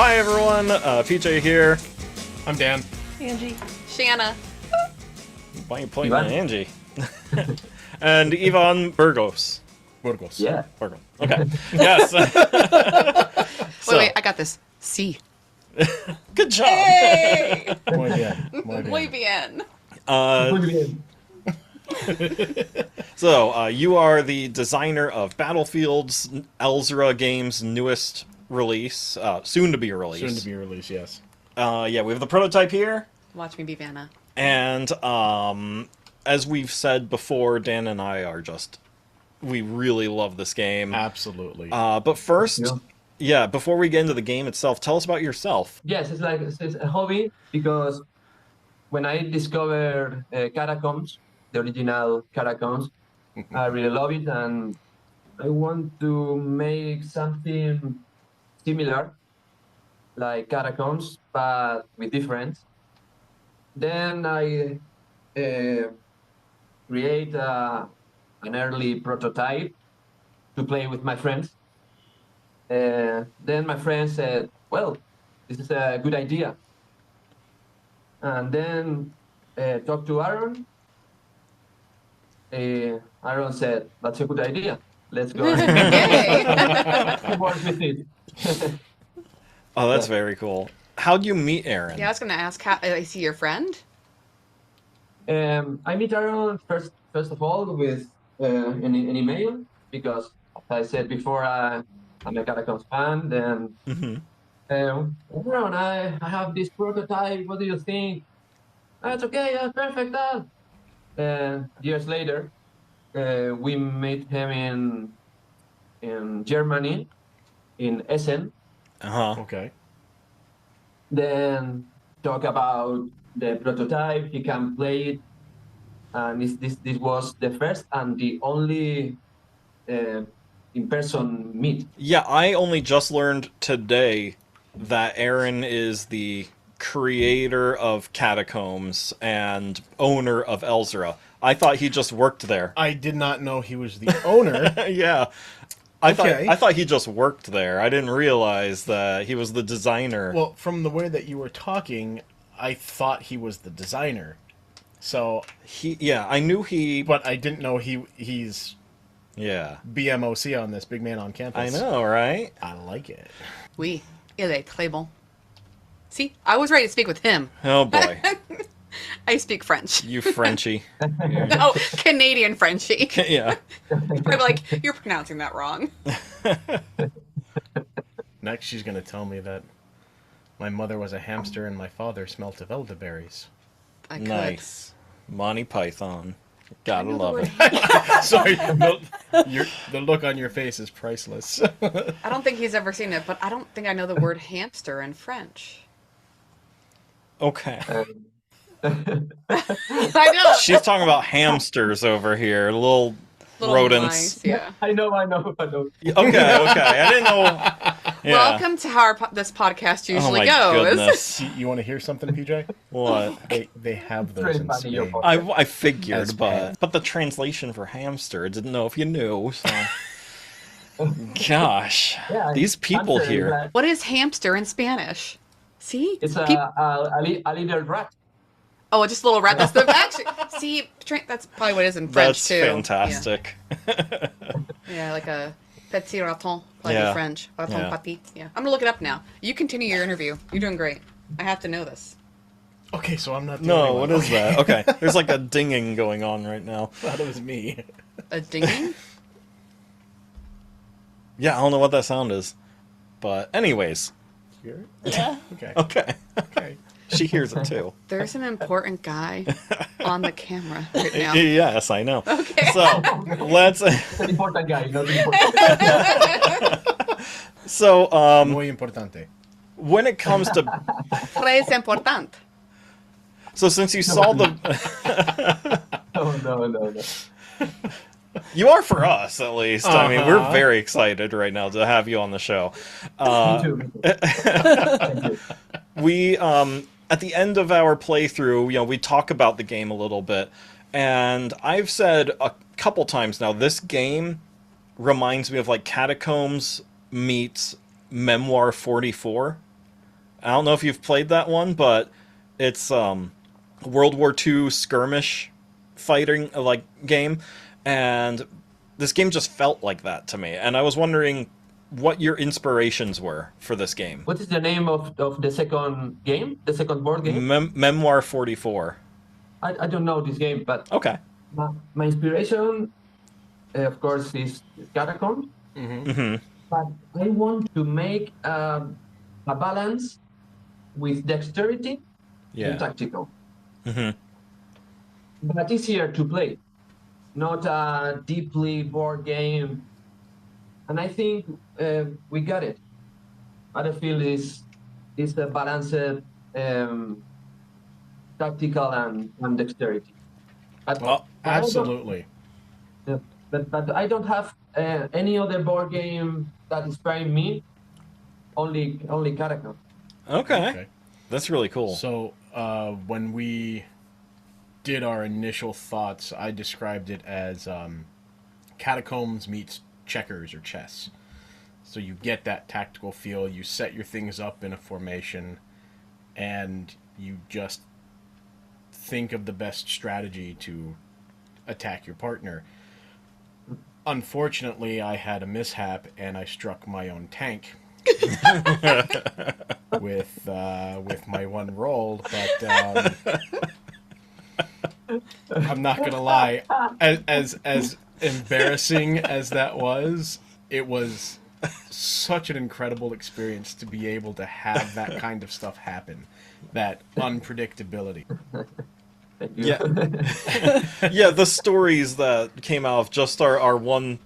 hi everyone, PJ here. I'm Dan. Angie. Shanna. Why are you pointing at Angie? And Ivan Burgos. Burgos. Yeah. Burgos. Okay. Yes. Wait, I got this. C. Good job. Hey! Muy bien. Muy bien. Muy bien. So, you are the designer of Battlefield's Elzra Games' newest release, soon to be released. Soon to be released, yes. Yeah, we have the prototype here. Watch me be Vanna. And as we've said before, Dan and I are we really love this game. Absolutely. But first, before we get into the game itself, tell us about yourself. Yes, it's a hobby because when I discovered Catacombs, the original Catacombs, I really love it and I want to make something similar like Catacombs but with difference. Then I create an early prototype to play with my friends. Then my friend said, well, this is a good idea. And then talked to Aaron. Aaron said, that's a good idea. Let's go and work with it. Oh, that's very cool. How'd you meet Aaron? Yeah, I was going to ask, how, is he your friend? I meet Aaron first of all with an email because, as I said before, I'm a Catacombs fan. Then, Aaron, I have this prototype. What do you think? That's okay. That's perfect. Years later, we met him in Germany, in Essen. Okay. Then talk about the prototype. He can play it, and this was the first and the only in-person meet. Yeah, I only just learned today that Aaron is the creator of Catacombs and owner of Elzra. I thought he just worked there. I did not know he was the owner. Yeah. I thought he just worked there. I didn't realize that he was the designer. Well, from the way that you were talking, I thought he was the designer. So I knew he. But I didn't know he's. Yeah. BMOC on this, big man on campus. I know, right? I like it. Oui, il est très bon. See, I was ready to speak with him. Oh boy. I speak French. You Frenchie. Oh, Canadian Frenchie. Yeah. Probably like, you're pronouncing that wrong. Next, she's going to tell me that my mother was a hamster and my father smelt of elderberries. I could. Nice. Monty Python. Gotta love it. Sorry, the look on your face is priceless. I don't think he's ever seen it, but I don't think I know the word hamster in French. Okay. I know. She's talking about hamsters over here, little rodents. Mice, yeah. I know. Okay. I didn't know. Yeah. Welcome to how this podcast usually goes. Goodness. You want to hear something, PJ? What? They have those in Spain. I figured, but the translation for hamster, I didn't know if you knew. So. Gosh, these people here. What is hamster in Spanish? See? It's a little rat. Oh, just a little rat. That's the actually. See, that's probably what it is in French That's too. Fantastic. Yeah, like a petit raton, like in French. Raton petit. Yeah, I'm gonna look it up now. You continue your interview. You're doing great. I have to know this. Okay, so I'm not. No, what is that? Okay, there's like a dinging going on right now. I thought it was me. A dinging? Yeah, I don't know what that sound is, but anyways. You hear it? Yeah. Okay. Okay. She hears it too. There's an important guy on the camera right now. Yes, I know. Okay. So let's. An important guy, not important. So Muy importante. when it comes to. Tres important. So since you saw the. No. You are for us, at least. I mean, we're Uh-huh. very excited right now to have you on the show. Me too. Thank you. We, at the end of our playthrough, we talk about the game a little bit. And I've said a couple times now, this game reminds me of like Catacombs meets Memoir 44. I don't know if you've played that one, but it's World War II skirmish fighting like game, and this game just felt like that to me. And I was wondering what your inspirations were for this game. What is the name of the second game? The second board game? Memoir 44. I don't know this game, but Okay. my inspiration, of course, is Catacombs. Mm-hmm. But I want to make a balance with dexterity and tactical. Mm-hmm. But easier to play, not a deeply board game. And I think we got it. Battlefield is a balanced tactical and dexterity. Well, absolutely. But I don't have any other board game that inspired me. Only Catacombs. Okay. That's really cool. So when we did our initial thoughts, I described it as Catacombs meets checkers or chess. So you get that tactical feel, you set your things up in a formation, and you just think of the best strategy to attack your partner. Unfortunately, I had a mishap and I struck my own tank with my one roll, but I'm not gonna lie, as embarrassing as that was, it was such an incredible experience to be able to have that kind of stuff happen, that unpredictability. Yeah. Yeah, the stories that came out of just our one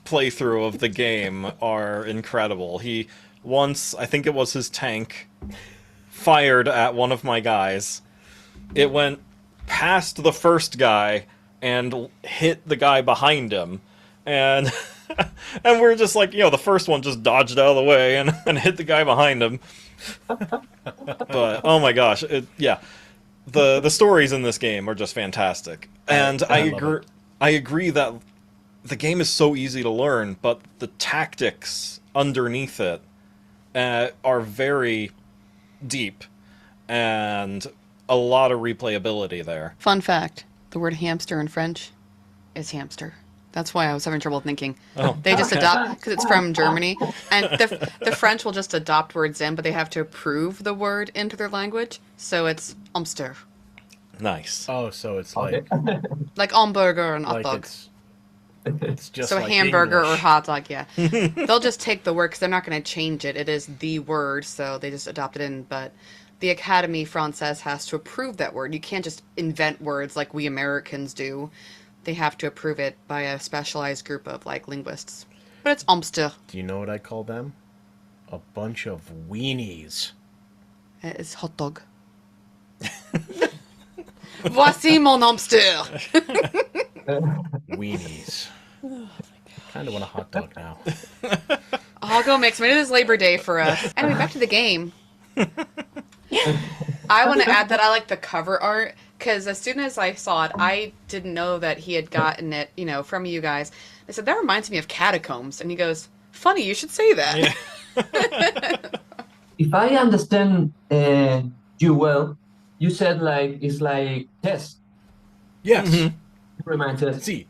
playthrough of the game are incredible. He once, I think it was his tank, fired at one of my guys. It went past the first guy and hit the guy behind him. And and we're just like, the first one just dodged out of the way and hit the guy behind him. But, oh my gosh, the stories in this game are just fantastic. And I agree that the game is so easy to learn, but the tactics underneath it are very deep and a lot of replayability there. Fun fact, the word hamster in French is hamster. That's why I was having trouble thinking. Oh. They just adopt, because it's from Germany, and the French will just adopt words in, but they have to approve the word into their language, so it's hamster. Nice. Oh, so it's Okay. Like hamburger and hot like dog. it's just So like hamburger English. or hot dog, yeah. They'll just take the word, because they're not going to change it. It is the word, so they just adopt it in, but the Académie Française has to approve that word. You can't just invent words like we Americans do. They have to approve it by a specialized group of linguists. But it's hamster. Do you know what I call them? A bunch of weenies. It's hot dog. Voici mon hamster. Weenies. Kind of want a hot dog now. I'll go make some. It is Labor Day for us. Anyway, back to the game. I want to add that I like the cover art, because as soon as I saw it, I didn't know that he had gotten it, from you guys. I said, that reminds me of Catacombs. And he goes, funny, you should say that. Yeah. If I understand you well, you said it's like chess. Yes. Mhm. It reminds us. See.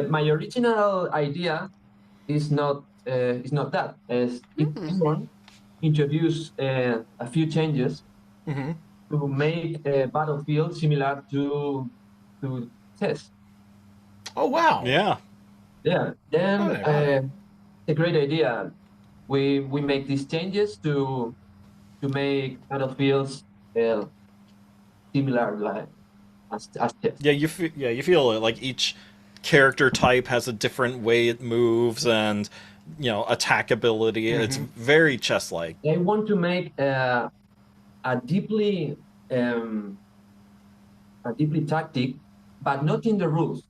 My original idea is not that. As if someone introduce a few changes Mm-hmm. to make a battlefield similar to chess. Oh, wow. Yeah. Yeah. Then Okay. a great idea. We make these changes to make battlefields similar as chess. Yeah, you feel it. Like each character type has a different way it moves and, attack ability. It's very chess-like. I want to make a deeply tactic, but not in the rules.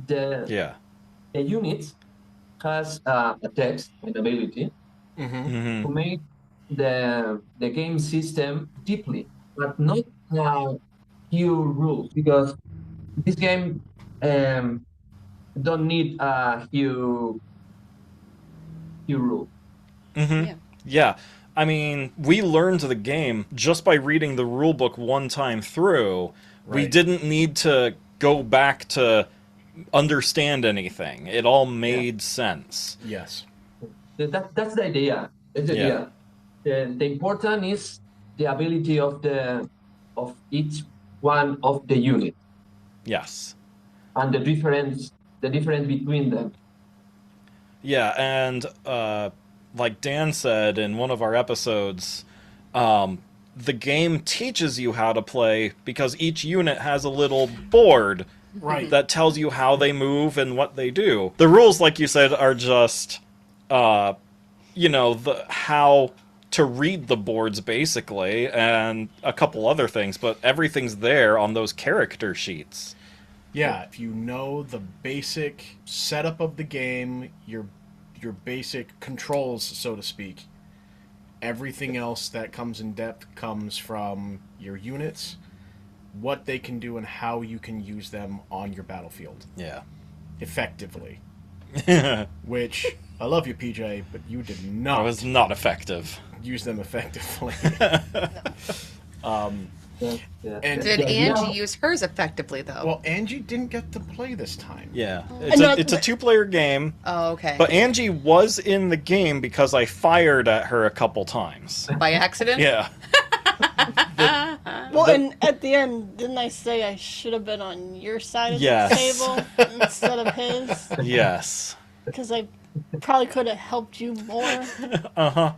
The units has a text and ability Mm-hmm. to make the game system deeply, but not few rules, because this game don't need a few rules. Mm-hmm. Yeah. Yeah. I mean, we learned the game just by reading the rulebook one time through. We Right. didn't need to go back to understand anything. It all made sense. Yes. That's the idea. That's the Yeah. idea. The important is the ability of each one of the unit Yes. and the difference between them. Yeah, and like Dan said in one of our episodes, the game teaches you how to play because each unit has a little board Right. that tells you how they move and what they do. The rules, like you said, are just, how to read the boards, basically, and a couple other things, but everything's there on those character sheets. Yeah, if you know the basic setup of the game, your basic controls, so to speak, everything else that comes in depth comes from your units, what they can do and how you can use them on your battlefield Yeah. effectively. Which, I love you, PJ, but you did That not was not effective. use them effectively. Yeah. And- Did Yeah. Angie use hers effectively though? Well, Angie didn't get to play this time. Yeah. No, It's a two-player game, Oh, okay. but Angie was in the game because I fired at her a couple times. By accident? Yeah. Well, and at the end, didn't I say I should have been on your side of Yes. the table instead of his? Yes. Because I probably could have helped you more.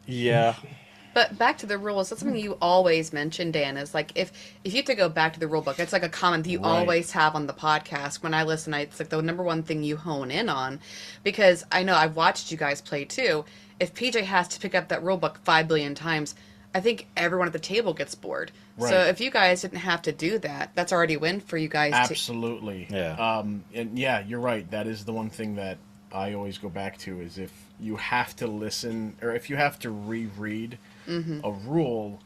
Yeah. But back to the rules, that's something you always mention, Dan, is like if you have to go back to the rule book, it's like a comment that you Right. always have on the podcast. When I listen, it's like the number one thing you hone in on. Because I know I've watched you guys play too. If PJ has to pick up that rule book 5 billion times, I think everyone at the table gets bored. So Right. if you guys didn't have to do that, that's already a win for you guys. Absolutely. Yeah. And yeah, you're right. That is the one thing that I always go back to is if you have to listen or if you have to reread a rule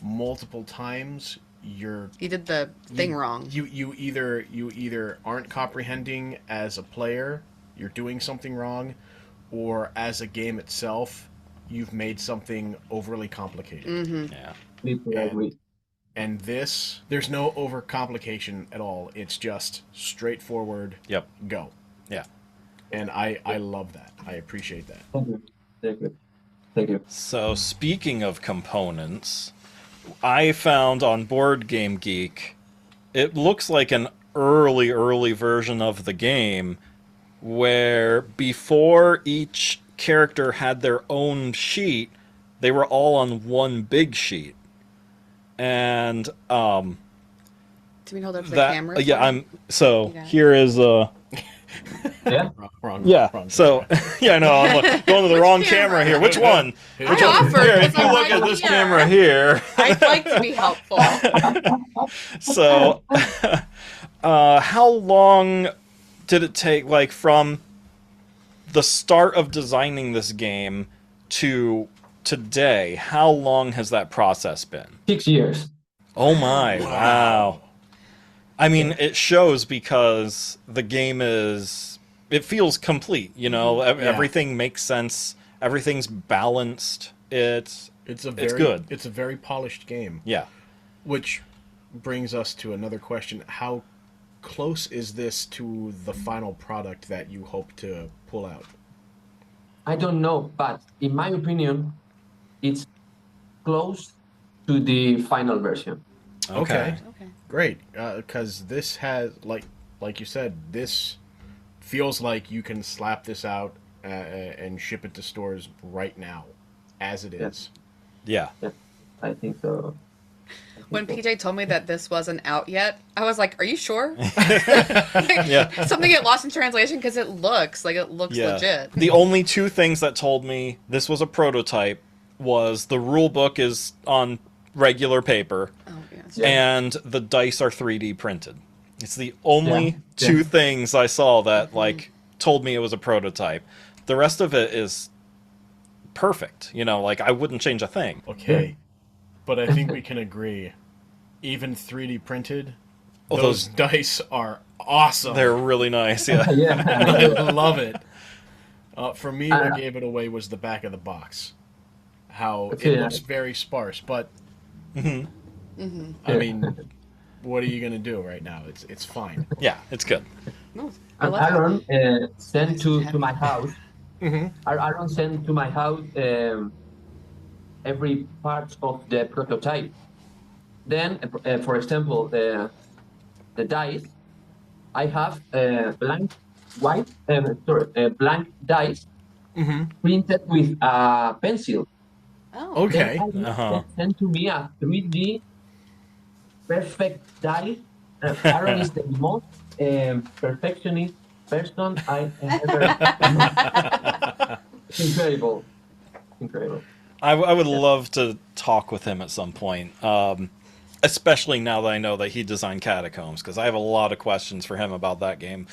multiple times, You did the thing wrong. You either aren't comprehending as a player, you're doing something wrong, or as a game itself, you've made something overly complicated. Yeah. Completely agree. And this, there's no overcomplication at all. It's just straightforward. Yep. Go. Yeah. And I love that. I appreciate that. Thank you. Thank you. Thank you. So, speaking of components, I found on Board Game Geek, it looks like an early version of the game where before each character had their own sheet, they were all on one big sheet. And Do we hold up to the that camera? yeah, Yeah. here is Yeah. Wrong. yeah. Wrong. So yeah, no, I'm going to the wrong camera here. Which one? I offered. Here, if because you I'm look right at this here. camera here. I'd like to be helpful. So, how long did it take, like, from the start of designing this game to today? How long has that process been? 6 years. Oh my, wow. I mean, it shows because the game it feels complete, you know? Everything makes sense. Everything's balanced. It's good. It's a very polished game. Yeah. Which brings us to another question. How close is this to the final product that you hope to pull out? I don't know, but in my opinion, it's close to the final version. Okay. Okay. Great. Because this has, like you said, this feels like you can slap this out and ship it to stores right now, as it is. Yeah. Yeah, I think so. When PJ told me that this wasn't out yet, I was like, "Are you sure?" Yeah. Something get lost in translation because it looks legit. The only two things that told me this was a prototype was the rule book is on regular paper Oh yes. Yeah. and the dice are 3D printed. It's the only Yeah. two Yeah. things I saw that like told me it was a prototype. The rest of it is perfect. You know, like I wouldn't change a thing. Okay. But I think we can agree, even 3D printed, Oh, those dice are awesome. They're really nice. Yeah. I love it. For me, what gave it away was the back of the box. how That's it it. looks very sparse. But Hmm. I mean, what are you gonna do right now? It's fine. Yeah, it's good. No, I And love how Aaron sent nice and to my heavy. house. Aaron sent to my house every part of the prototype. Then, for example, the dice, I have blank white, blank dice printed with a pencil. Oh, Then Okay. Aaron Uh-huh. sent to me a 3D perfect dice. Aaron is the most perfectionist person I ever met. Incredible, incredible. I would Yeah. love to talk with him at some point, especially now that I know that he designed Catacombs, because I have a lot of questions for him about that game.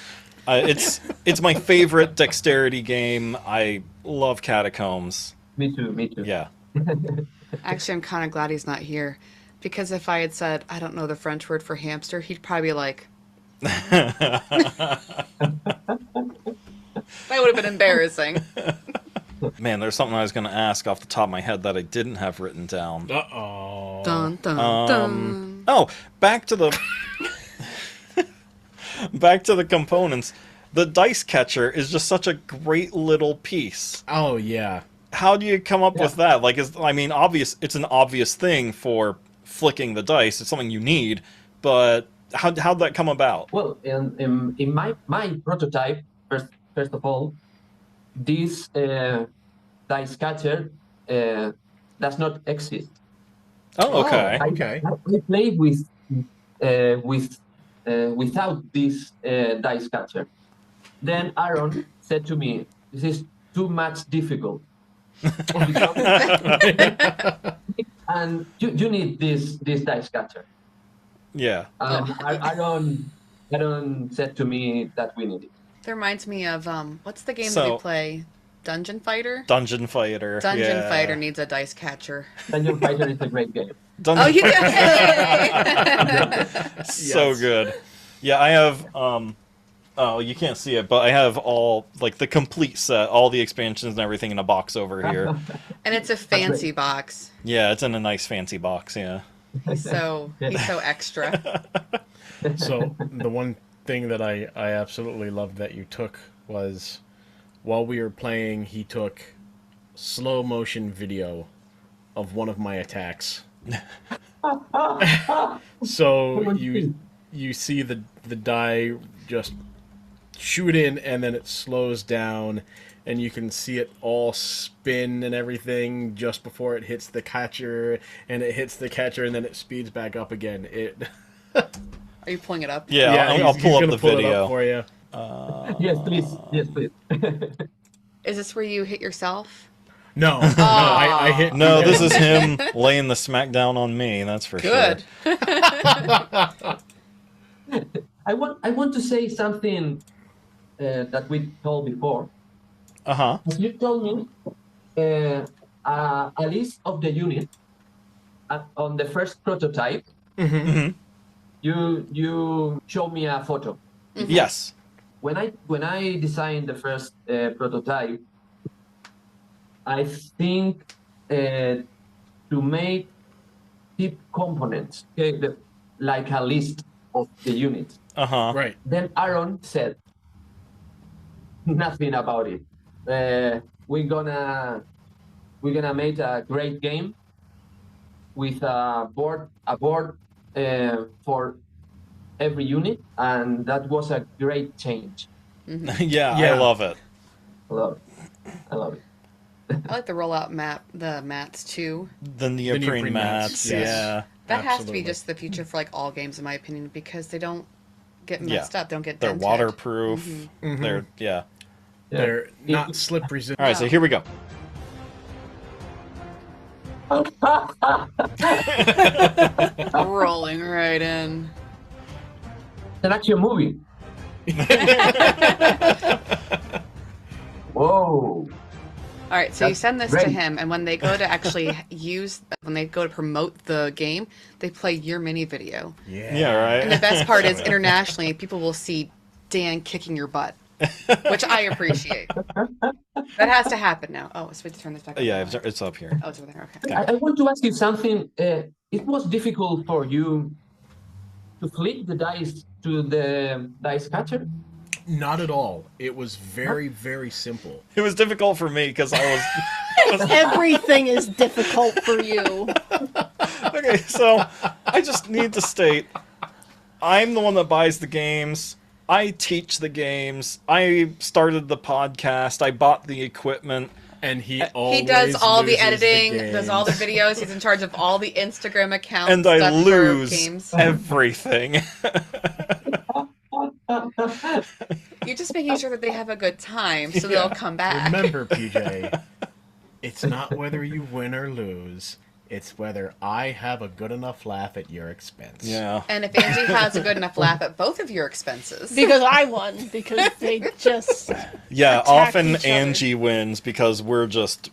It's my favorite dexterity game. I love Catacombs. Me too, me too. Yeah. actually, I'm kind of glad he's not here, because if I had said I don't know the French word for hamster, he'd probably be like, that would have been embarrassing. Man, there's something I was going to ask off the top of my head that I didn't have written down. Uh-oh. Dun dun dun. Oh, back to the back to the components. The dice catcher is just such a great little piece. Oh yeah. How do you come up Yeah. with that? Like, I mean, obvious. It's an obvious thing for flicking the dice. It's something you need, but how'd that come about? Well, in my prototype, first of all, this dice catcher does not exist. Oh, okay. Oh. Okay. I play without this dice catcher. Then Aaron said to me, "This is too much difficult, and you need this dice catcher." Yeah. Aaron said to me that we need it. That reminds me of what's the game that So- we play? Dungeon Fighter. Dungeon Fighter. Dungeon yeah. Fighter needs a dice catcher. Dungeon Fighter is a great game. Dungeon Oh, you do? So Yes. good. Yeah, I have oh, you can't see it, but I have all like the complete set, all the expansions and everything in a box over here. And it's a fancy box. Yeah, it's in a nice fancy box, yeah. He's so extra. So the one thing that I absolutely loved that you took was while we were playing, he took slow motion video of one of my attacks. So you see the die just shoot in, and then it slows down, and you can see it all spin and everything just before it hits the catcher, and it hits the catcher, and then it speeds back up again. It. Are you pulling it up? Yeah, I'll he's pull up gonna the pull it video. up for you. Yes, please. Yes, please. Is this where you hit yourself? No, I hit. No, this is him laying the smackdown on me, that's for Good. sure. I want to say something that we told before. Uh-huh. As you told me, a list of the units on the first prototype. Mhm. You showed me a photo. Yes. When I designed the first prototype, I think to make tip components, okay, like a list of the units. Uh-huh. Right. Then Aaron said nothing about it. We're gonna make a great game with a board for every unit, and that was a great change. Yeah, Yeah. I love it. I love it. I like the rollout map, the mats too. The neoprene neoprene mats, mats, yes. yeah. That has to Absolutely. be just the future for like all games, in my opinion, because they don't get messed up. They don't get They're dented. waterproof. Mhm. They're, yeah. Yeah. They're not slip resistant. All right, so here we go. Rolling right in. It's an action movie. Whoa. All right, so you That's send this to great. him, and when they go to actually when they go to promote the game, they play your mini video. Yeah. Yeah, right? And the best part is internationally, people will see Dan kicking your butt. which I appreciate. That has to happen now. Oh, it's supposed to turn this back on. Yeah, it's up here. Oh, it's over there. Okay. I want to ask you something. It was difficult for you to flip the dice to the dice catcher? Not at all. It was very, very simple. It was difficult for me because I was Everything is difficult for you. okay. So I just need to state, I'm the one that buys the games. I teach the games. I started the podcast. I bought the equipment. And he always does all the loses editing, games. does all the videos. He's in charge of all the Instagram accounts. And I stuff for lose games. everything. You're just making sure that they have a good time, so they'll come back. Remember, PJ, it's not whether you win or lose. It's whether I have a good enough laugh at your expense. Yeah. And if Angie has a good enough laugh at both of your expenses. Because I won. Because they just Yeah, attack often each other. Angie wins because we're just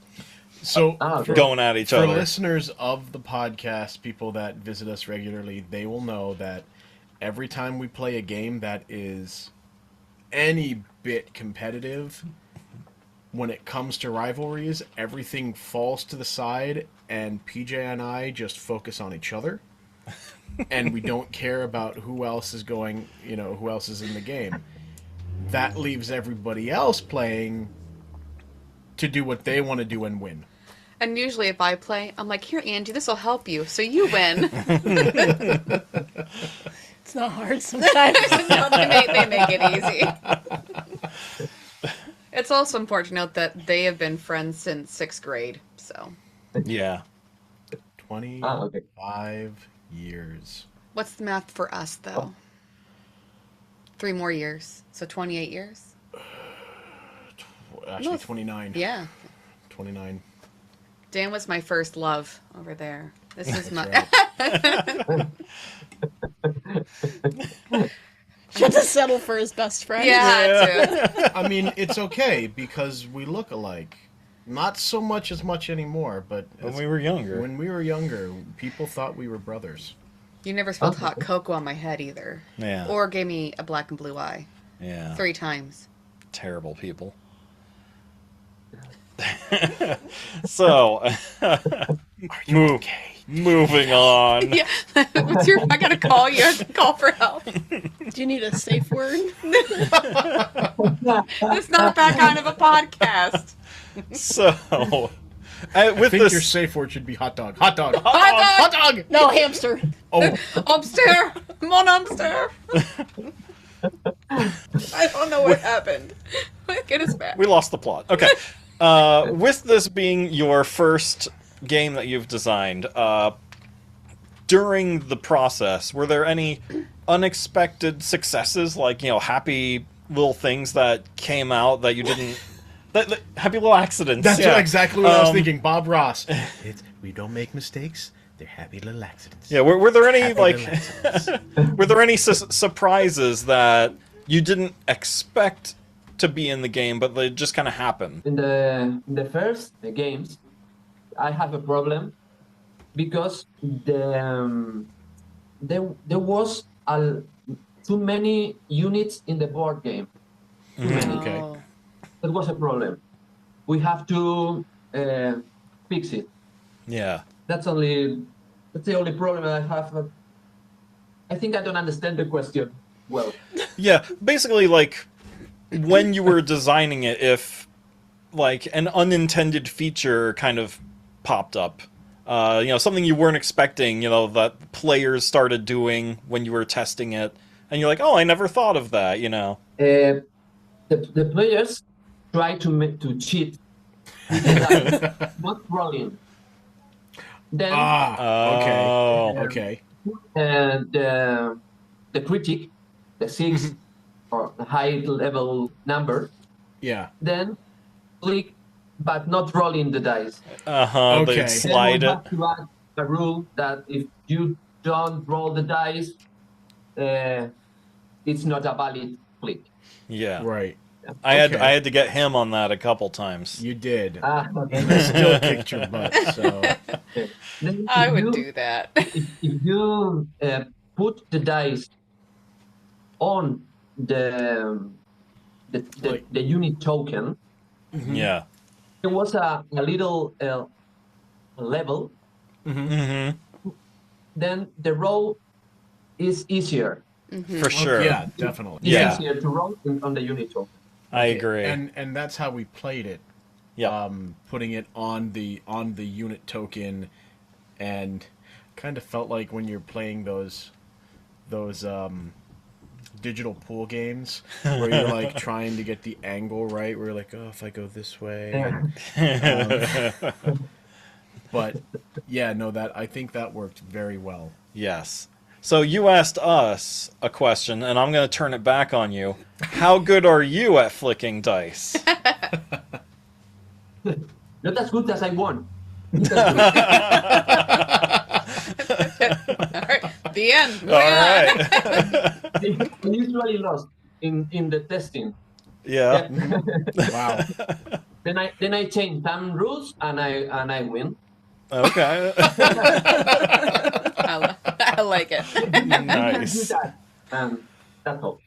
So, for, going at each for other. listeners of the podcast, people that visit us regularly, they will know that every time we play a game that is any bit competitive, when it comes to rivalries, everything falls to the side, and PJ and I just focus on each other, and we don't care about who else is going, who else is in the game. That leaves everybody else playing to do what they want to do and win. And usually if I play, I'm like, here, Angie, this will help you, so you win. it's not hard sometimes. No, they make it easy. It's also important to note that they have been friends since 6th grade, so. Yeah. 25 years. What's the math for us, though? 3 more years, so 28 years? Actually, 29. Yeah. 29. Dan was my first love over there. This is my... Right. Should have settled for his best friend. Yeah, I mean, it's okay because we look alike. Not so much anymore, but When we were younger. when we were younger, people thought we were brothers. You never spilled hot cocoa on my head either. Yeah. Or gave me a black and blue eye. Yeah. 3 times. Terrible people. So, moving on. Yeah. What's your... I gotta call you. I have to call for help. Do you need a safe word? It's not that kind of a podcast. So, I with think this, your safe word should be hot dog. Hot dog. Hot dog! Hot dog! No, hamster. Oh, Upstairs! I'm on upstairs! I don't know what happened. Get us back. we lost the plot. Okay. With this being your first game that you've designed, during the process, were there any unexpected successes, like, happy little things that came out that you didn't... happy little accidents. that's yeah. exactly what I was thinking. Bob Ross. We don't make mistakes. They're happy little accidents. Yeah, were there any, Happy like... little accidents. Were there any surprises that you didn't expect to be in the game, but they just kind of happened? In the first games, I have a problem because there was too many units in the board game. Too many. Okay. Oh. That was a problem. We have to fix it. Yeah. That's the only problem I have. I think I don't understand the question well. Yeah, basically, like, when you were designing it, if, like, an unintended feature kind of popped up, something you weren't expecting, that players started doing when you were testing it, and you're like, oh, I never thought of that, The players try to cheat, not rolling. Then Okay. Oh. Okay. the critic, the 6 or the high level number, Yeah. then click, but not rolling the dice. Uh-huh, Okay. they'd slide Then we it. have to add a rule that if you don't roll the dice, it's not a valid click. Yeah. Right. I Okay. had to get him on that a couple times. You did. Okay. And I still kicked your butt, so... Then I if would you- do that. If you put the dice on the unit token. Mm-hmm. Yeah. It was a little level. Mm-hmm. Then the roll is easier. For sure. Yeah, definitely. It's Yeah. easier to roll on the unit token. I agree. And that's how we played it. Yeah. Putting it on the unit token, and kind of felt like when you're playing those digital pool games where you're like trying to get the angle right, where you're like, oh, if I go this way. But yeah, no, I think that worked very well. Yes. So you asked us a question, and I'm going to turn it back on you. How good are you at flicking dice? Not as good as I want. All right, the end. All right. I usually lost in the testing. Yeah. Wow. Then I change some rules and I win. Okay. I like it. Nice. And that's all.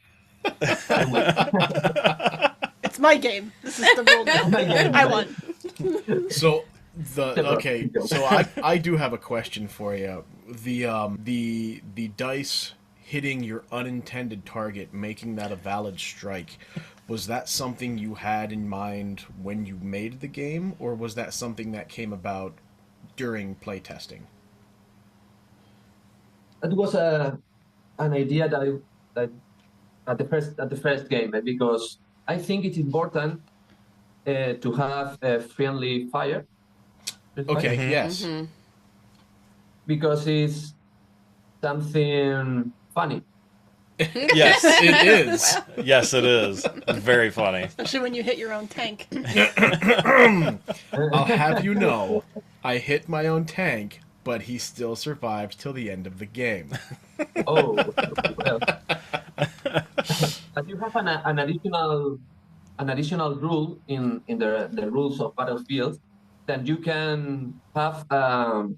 It's my game. This is the rule now. My game. I won. So I do have a question for you. The dice hitting your unintended target, making that a valid strike, was that something you had in mind when you made the game, or was that something that came about during playtesting? That was an idea that at the first game, because I think it's important to have a friendly fire. Okay, yes. Mm-hmm. Because it's something funny. Yes. It is. Yes, it is. Very funny. Especially when you hit your own tank. I'll have you know, I hit my own tank, but he still survived till the end of the game. Oh, well. But you have an additional rule in the rules of Battlefield that you can have a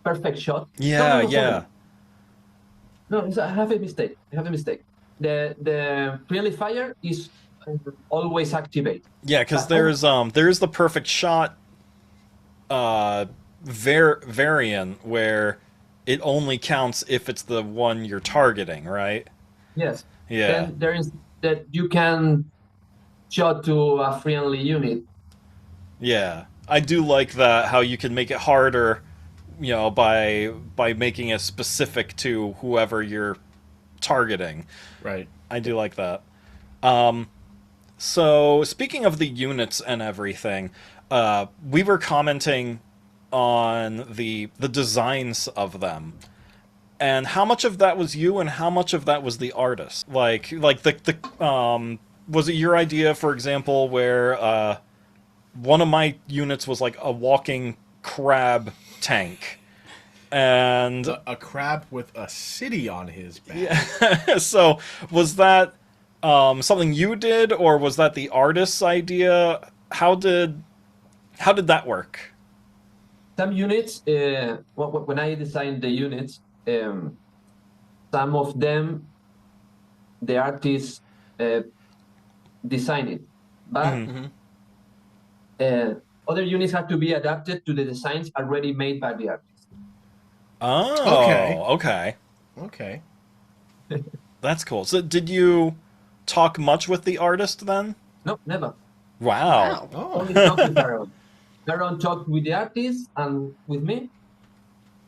perfect shot. Yeah, No, yeah. No, I have a mistake. The friendly fire is always activated. Yeah, because there's the perfect shot variant where it only counts if it's the one you're targeting, right? Yes. Yeah. Then there is that you can shot to a friendly unit. Yeah. I do like that, how you can make it harder, you know, by making it specific to whoever you're targeting. Right. I do like that. So speaking of the units and everything, we were commenting on the designs of them, and how much of that was you and how much of that was the artist. Like the was it your idea, for example, where one of my units was like a walking crab tank, and A crab with a city on his back. yeah. So was that something you did, or was that the artist's idea? How did that work? Some units, when I designed the units, some of them, the artist designed it, but other units have to be adapted to the designs already made by the artist. Oh, Okay. okay. That's cool. So did you talk much with the artist then? No, never. Wow. Oh. Only talk with Aaron. Aaron talked with the artist and with me,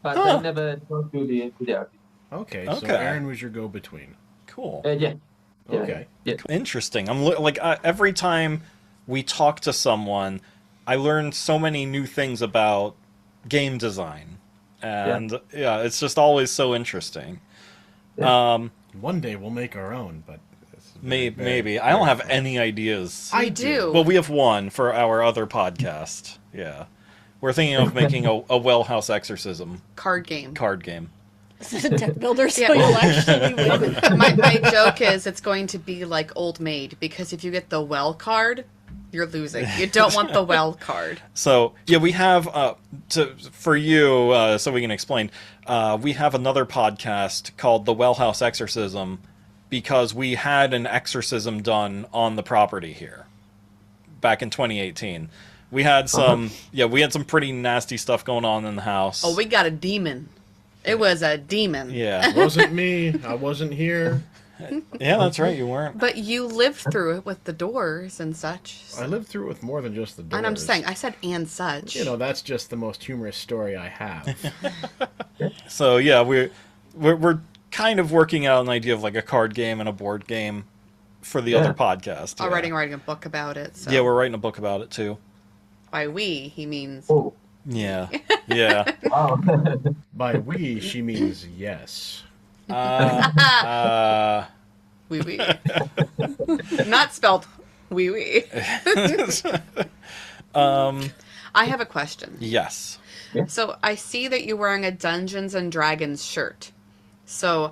but I never talked to the artist. Okay, so Okay. Aaron was your go-between. Cool. Yeah. Okay. Yeah. Interesting. Every time we talk to someone, I learn so many new things about game design, and yeah, it's just always so interesting. One day we'll make our own, but it's Maybe I don't have any ideas. I do. Well, we have one for our other podcast. Yeah, we're thinking of making a well house exorcism Card game. card game. This is a deck builder, so Yeah. you'll actually win. My joke is it's going to be like Old Maid, because if you get the well card, you're losing. You don't want the well card. So yeah, we have for you, so we can explain. We have another podcast called the Well House Exorcism, because we had an exorcism done on the property here back in 2018. We had some, we had some pretty nasty stuff going on in the house. Oh, we got a demon. It was a demon. Yeah. It wasn't me. I wasn't here. Yeah, that's right. You weren't. But you lived through it with the doors and such. I lived through it with more than just the doors. And I'm saying, I said and such. You know, that's just the most humorous story I have. So yeah, we're kind of working out an idea of like a card game and a board game for the other podcast. Already writing a book about it. So. Yeah, we're writing a book about it too. By we, he means... Oh, Yeah. Yeah. wow. By we, she means yes. Wee wee. Not spelled wee wee. I have a question. Yes. So I see that you're wearing a Dungeons and Dragons shirt. So,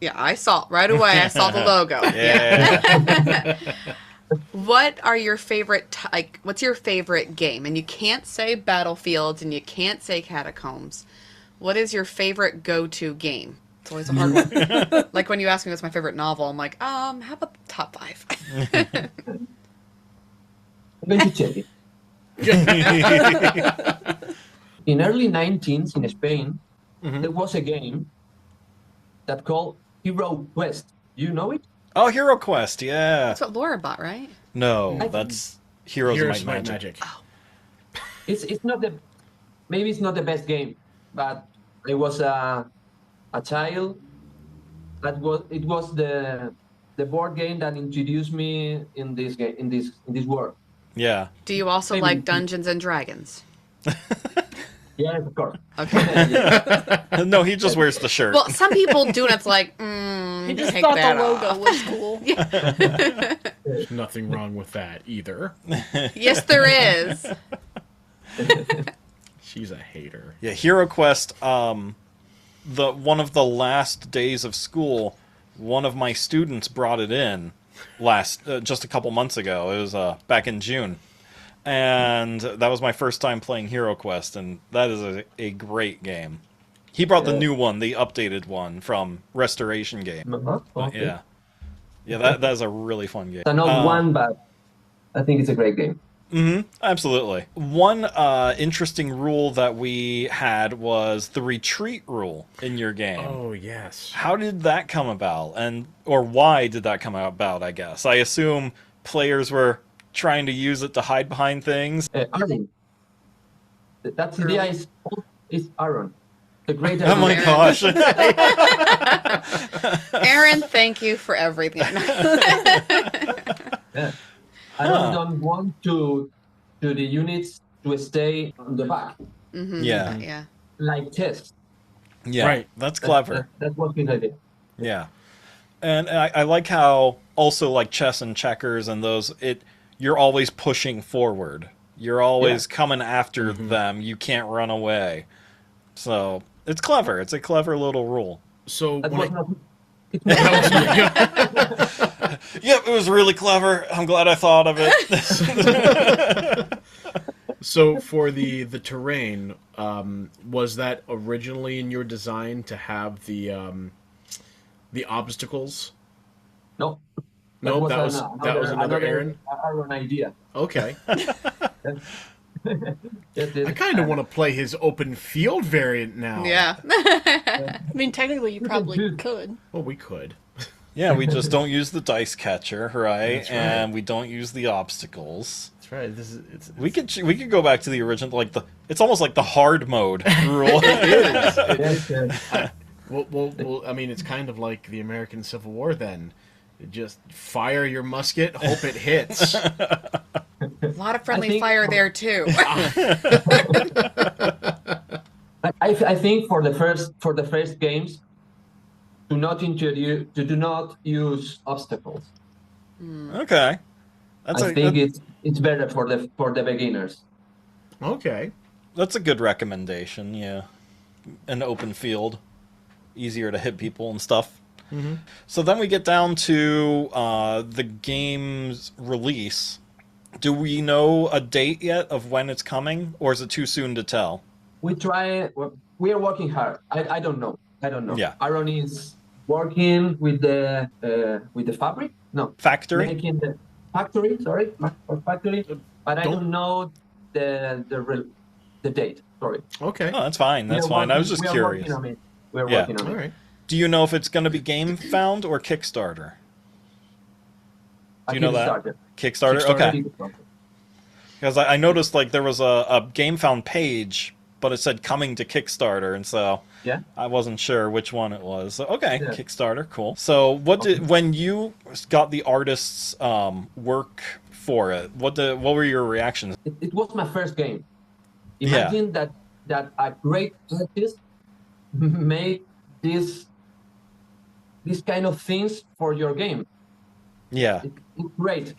yeah, I saw right away. I saw the logo. Yeah. What are your favorite? What's your favorite game? And you can't say Battlefields, and you can't say Catacombs. What is your favorite go-to game? It's always a hard one. Like when you ask me what's my favorite novel, I'm like, how about the top 5? I'm going to check it. In early 19s in Spain, there was a game that called Hero Quest. You know it? Oh, Hero Quest. Yeah. That's what Laura bought, right? No, that's Heroes of Here's Might my Magic. magic. It's not the maybe it's not the best game, but I was a child. It was the board game that introduced me in this game in this world. Yeah. Do you also Maybe. like Dungeons and Dragons? Yeah, of course. Okay. No, he just wears the shirt. Well, some people do, and it's like, He just take thought that the logo off. was cool. There's nothing wrong with that either. Yes, there is. She's a hater. Yeah, Hero Quest. One of the last days of school, one of my students brought it in just a couple months ago. It was back in June, and that was my first time playing Hero Quest, and that is a great game. He brought the new one, the updated one from Restoration Game. Okay. Yeah, that is a really fun game. It's an old one, but I think it's a great game. Absolutely. One interesting rule that we had was the retreat rule in your game. Oh, yes. How did that come about? Or why did that come about, I guess? I assume players were trying to use it to hide behind things. Aaron. That's the idea is Aaron. The great Oh my idea. gosh. Aaron, thank you for everything. Yeah. I don't want to the units to stay on the back Yeah. Yeah. like chess. Yeah. Right. That's clever. That was his idea. Yeah. And I like how also like chess and checkers and those, you're always pushing forward. You're always coming after them. You can't run away. So it's clever. It's a clever little rule. So That when was I, not, Yep, it was really clever. I'm glad I thought of it. so for the terrain, was that originally in your design to have the obstacles? no. No, that was another Aaron. Aaron idea. Okay. Yes, I kind of want to play his open field variant now. Yeah. I mean, technically, you probably could. Well, we could. Yeah, we just don't use the dice catcher, right? That's right. And we don't use the obstacles. That's right. We could go back to the original, like it's almost like the hard mode rule. Yes, yes. Well, I mean, it's kind of like the American Civil War then. Just fire your musket, hope it hits. A lot of friendly I think- fire there too. I think for the first games, do not use obstacles. Okay. I think it's better for the beginners. Okay. That's a good recommendation, yeah. An open field. Easier to hit people and stuff. So then we get down to the game's release. Do we know a date yet of when it's coming, or is it too soon to tell? We are working hard. I don't know. Yeah. Aaron is working with the fabric. No, Factory? making the factory. Sorry, or factory. But I don't know the date. Sorry. Okay. Oh, that's fine. That's fine. I was just we are curious. working on it. We're Yeah. working on All it. right. Do you know if it's going to be Game Found or Kickstarter? Do you know that? Kickstarter? Okay. Because I noticed like there was a Game Found page, but it said coming to Kickstarter, and so Yeah. I wasn't sure which one it was. So, okay, Yeah. Kickstarter, cool. So when you got the artist's work for it, what were your reactions? It was my first game. Yeah. Imagine that a great artist made these kind of things for your game. Yeah. It's great.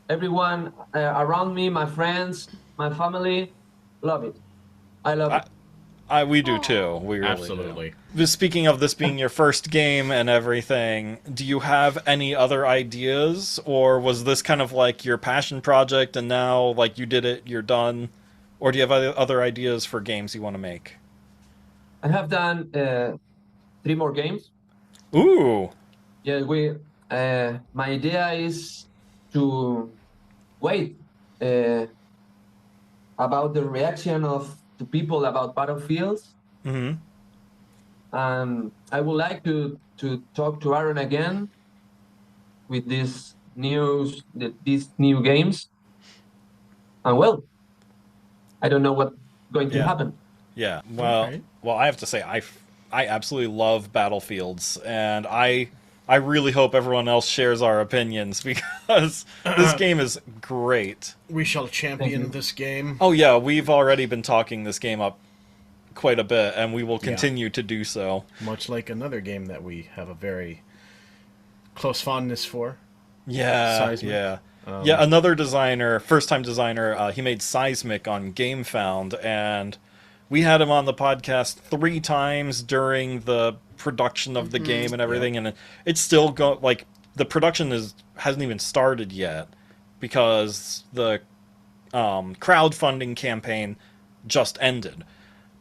Everyone around me, my friends, my family, love it. I love it. We do too. We really Absolutely. do. Speaking of this being your first game and everything, do you have any other ideas, or was this kind of like your passion project and now like you did it, you're done, or do you have other ideas for games you want to make? I have done 3 more games. Ooh. Yeah, my idea is to wait about the reaction to people about Battlefields. Mm-hmm. I would like to talk to Aaron again with these new games. And well, I don't know what's going to happen. Yeah. Well, Okay. well, I have to say I absolutely love Battlefields, and I really hope everyone else shares our opinions because this game is great. We shall champion this game. Oh yeah, we've already been talking this game up quite a bit, and we will continue to do so. Much like another game that we have a very close fondness for. Yeah, Seismic. yeah. Yeah, another designer, first-time designer, he made Seismic on Game Found, and we had him on the podcast 3 times during the production of the game and everything, and it's still like the production hasn't even started yet because the crowdfunding campaign just ended.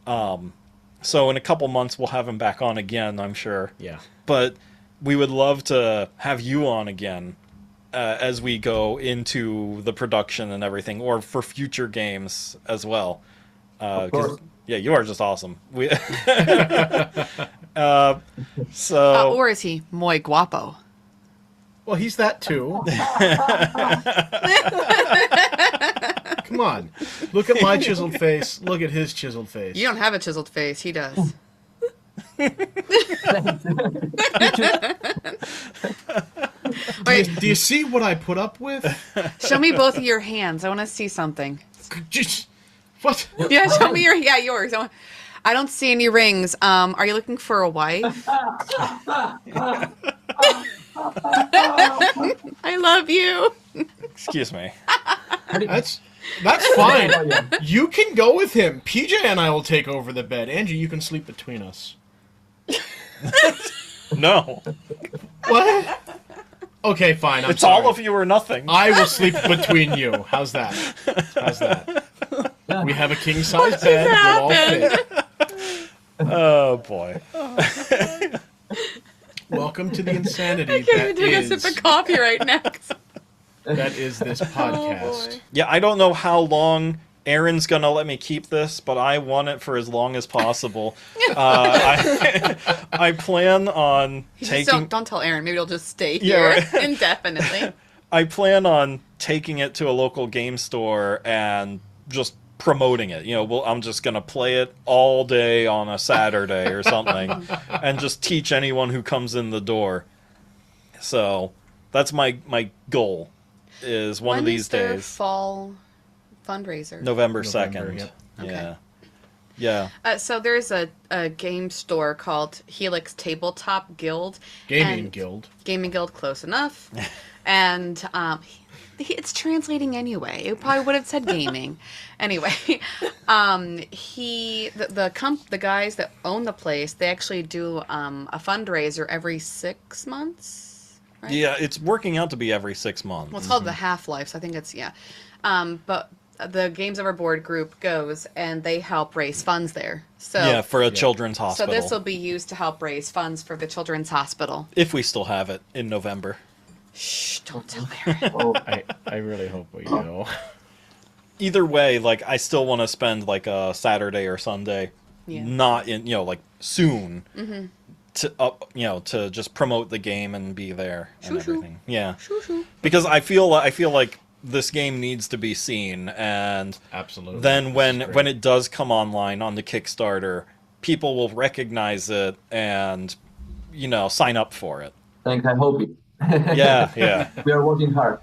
So in a couple months we'll have him back on again, I'm sure. Yeah. But we would love to have you on again as we go into the production and everything, or for future games as well. Of course. Yeah, you are just awesome. So Or is he muy guapo? Well, he's that too. Come on. Look at my chiseled face. Look at his chiseled face. You don't have a chiseled face. He does. Wait, Do you see what I put up with? show me both of your hands. I want to see something. Just, what? Yeah, show me yours. I don't see any rings. Are you looking for a wife? I love you. excuse me. That's fine. You can go with him. PJ and I will take over the bed. Angie, you can sleep between us. No, What? Okay, fine. it's all of you or nothing. I will sleep between you. How's that? How's that? We have a king size bed. We'll all fit. Oh boy. Welcome to the insanity I can't even take a that sip of coffee right now. is this podcast. Yeah, I don't know how long Aaron's gonna let me keep this, but I want it for as long as possible. I plan on Just taking. don't tell Aaron. Maybe he'll just stay Yeah, here right. indefinitely. I plan on taking it to a local game store and just promoting it. You know, I'm just gonna play it all day on a Saturday or something, and just teach anyone who comes in the door. So that's my goal. Is one of When these is their days. fall fundraiser? November November, 2nd. yep. Yeah. Yeah. So there's a game store called Helix Tabletop Guild. Gaming and- Guild. Gaming Guild, close enough. And it's translating anyway. It probably would have said gaming. Anyway, the guys that own the place, they actually do a fundraiser every 6 months. Right? Yeah, it's working out to be every 6 months. Well, it's called the Half-Life, so I think it's, yeah. But the Games Overboard group goes and they help raise funds there. So Yeah, for a children's so hospital. this will be used to help raise funds for the children's hospital. If we still have it in November. Shh! Don't tell Aaron. Oh, I really hope we do. Either way, like, I still want to spend like a Saturday or Sunday, Yeah. not in, like, soon, to just promote the game and be there and Shoo, shoo. everything. Yeah, Shoo, shoo. because I feel like this game needs to be seen, and Absolutely. then This when is great. when it does come online on the Kickstarter, people will recognize it and sign up for it. thanks. I hope it. Yeah. We are working hard.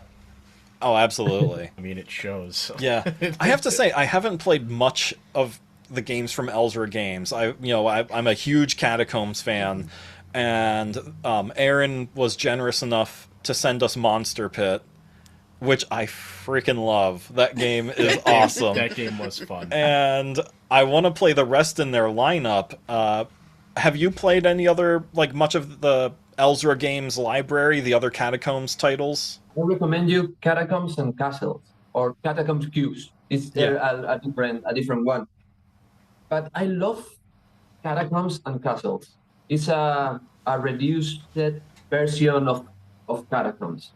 Oh, absolutely. I mean, it shows. Yeah, I have to say I haven't played much of the games from Elzra Games. I'm a huge Catacombs fan, and Aaron was generous enough to send us Monster Pit, which I freaking love. That game is awesome, That game was fun. and I want to play the rest in their lineup. Have you played any other, like, much of the Elzra Games library, the other Catacombs titles? I recommend you Catacombs and Castles or Catacombs Cubes. It's a different one. But I love Catacombs and Castles. It's a reduced version of Catacombs.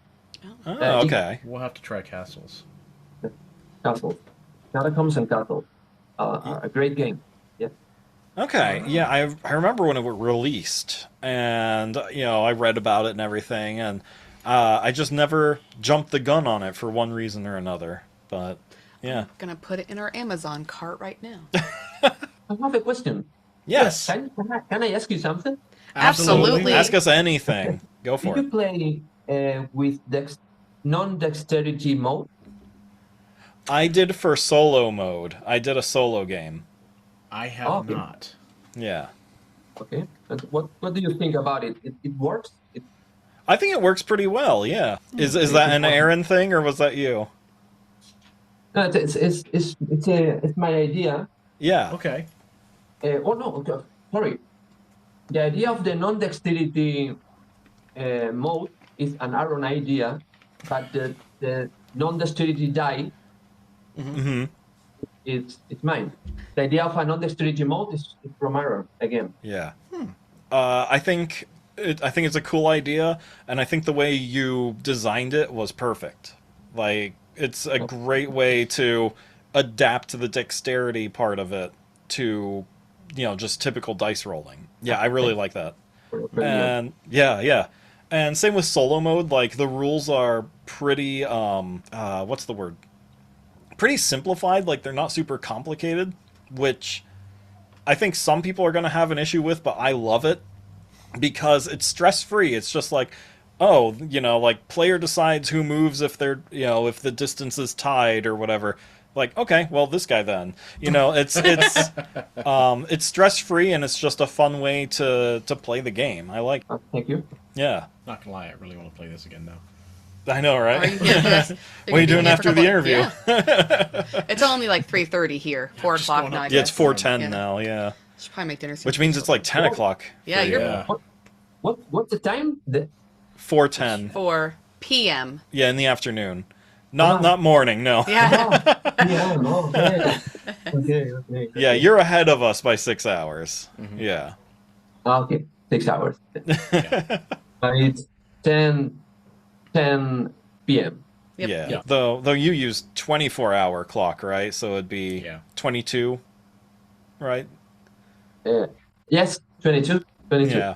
Oh, okay. We'll have to try Castles. Castles. Catacombs and Castles. A great game. Yeah. Okay, yeah, I remember when it was released, and I read about it and everything, and I just never jumped the gun on it for one reason or another. But yeah, Gonna put it in our Amazon cart right now. I have a question. yes, Can I ask you something? Absolutely. ask us anything. Go Do for you it. play with non-dexterity mode? I did for solo mode. I did a solo game. I have Okay. not. Yeah, Okay. And what do you think about it? It works? I think it works pretty well. Yeah, is that an Aaron thing or was that you? No, it's my idea. Yeah. Okay. Oh no, okay, sorry. The idea of the non-dexterity mode is an Aaron idea, but the non-dexterity die Mm-hmm. it's mine. The idea of a non-dexterity mode is from Aaron again. Yeah. I think it's a cool idea, and I think the way you designed it was perfect. Like, it's a great way to adapt to the dexterity part of it to, just typical dice rolling. Yeah, I really like that. And yeah. And same with solo mode, like, the rules are pretty what's the word? Pretty simplified, like, they're not super complicated, which I think some people are going to have an issue with, but I love it because it's stress-free. It's just like, oh, like, player decides who moves if they're, if the distance is tied or whatever. Like, okay, well, this guy then. It's stress-free, and it's just a fun way to play the game. I like. Thank you. Yeah, Not gonna lie, I really want to play this again now. I know, Are right? you gonna do this? What are you doing after the interview? Yeah. It's only like 3:30 here, 4 just o'clock going now. up. I Yeah, it's guess. 4:10 Yeah. now. Yeah, Should probably make dinner soon. which means it's like 10 o'clock. Yeah, for you're- you. Yeah. What's the time? 4:10. 4 p.m. Yeah, in the afternoon. Not morning. No. Yeah. Yeah, no, okay. Yeah, you're ahead of us by 6 hours. Yeah. Okay, 6 hours. It's 10 p.m. Yep. Yeah. Yeah. Though you use 24-hour clock, right? So it'd be Yeah. 22, right? Yes, 22. Yeah.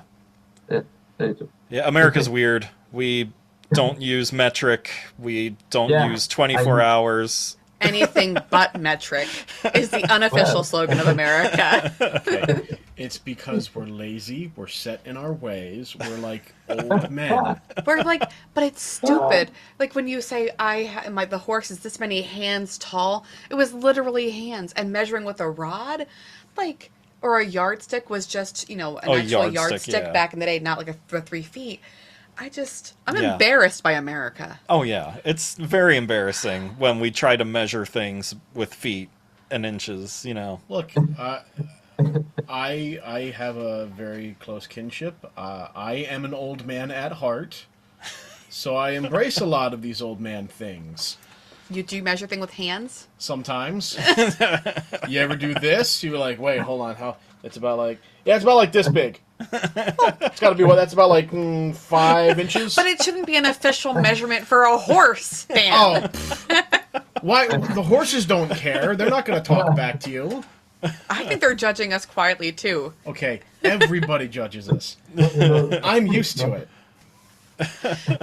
Yeah, 22. Yeah, America's weird. We don't use metric. We don't Yeah, use 24 hours. Anything but metric is the unofficial Well. slogan of America. Okay. It's because we're lazy, we're set in our ways, we're like old men. We're like, but it's stupid. Like when you say the horse is this many hands tall, it was literally hands, and measuring with a rod, like, or a yardstick was just an actual yardstick, yeah. back in the day, not like a 3 feet. I'm Yeah. embarrassed by America. Oh, yeah. It's very embarrassing when we try to measure things with feet and inches, Look, I have a very close kinship. I am an old man at heart, so I embrace a lot of these old man things. do you measure things with hands? Sometimes. You ever do this? You're like, wait, hold on. How? It's about like this big. It's got to be what? That's about like 5 inches. But it shouldn't be an official measurement for a horse, Dan. Oh, why? The horses don't care. They're not going to talk back to you. I think they're judging us quietly too. Okay, everybody judges us. I'm used to it.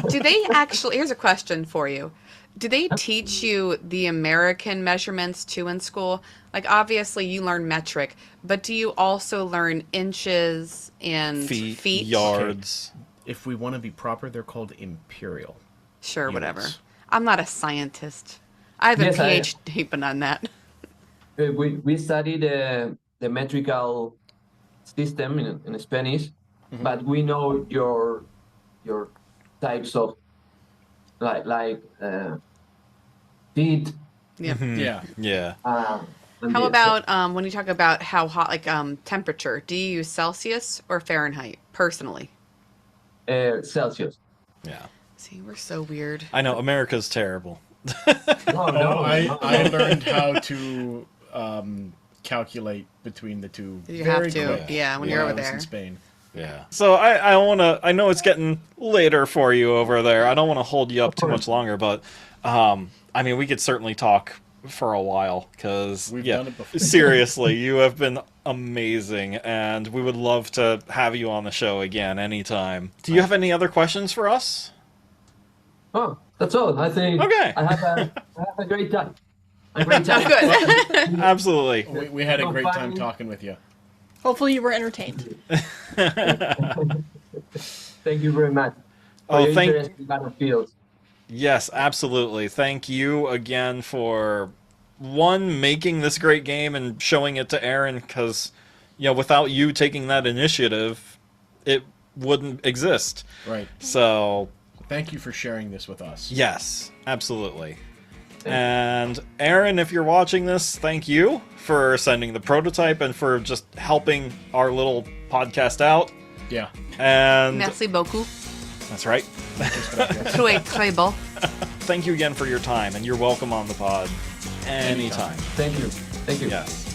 Do they actually? Here's a question for you. Do they teach you the American measurements too in school? Like, obviously, you learn metric, but do you also learn inches and feet? Yards. Okay. If we want to be proper, they're called imperial. Sure, units. whatever. I'm not a scientist. I have a PhD, but on that. We study the metrical system in Spanish, but we know your types of like feet. Yeah. Yeah. Yeah. How about when you talk about how hot, like temperature? Do you use Celsius or Fahrenheit personally? Celsius? Yeah. See, we're so weird. I know America's terrible. No, I learned how to calculate between the two. You very have to, quick yeah, when you're over I was there. in Spain. Yeah. So I know it's getting later for you over there. I don't want to hold you up too much longer, but I mean, we could certainly talk for a while because We've done it before. Seriously, you have been amazing, and we would love to have you on the show again anytime. Do you have any other questions for us? Oh, that's all. I think. Okay. I have a great time. A great time. Good. Absolutely. We had a great time talking with you. Hopefully you were entertained. Thank you very much. Oh, your interest in Battlefield. Yes, absolutely. Thank you again for making this great game and showing it to Aaron, because without you taking that initiative, it wouldn't exist. Right. So Thank you for sharing this with us. yes, absolutely. And Aaron, if you're watching this, thank you for sending the prototype and for just helping our little podcast out. Yeah. And Merci beaucoup. that's right. Très bon. Thank you again for your time, and you're welcome on the pod anytime. Thank you. Thank you. Yes.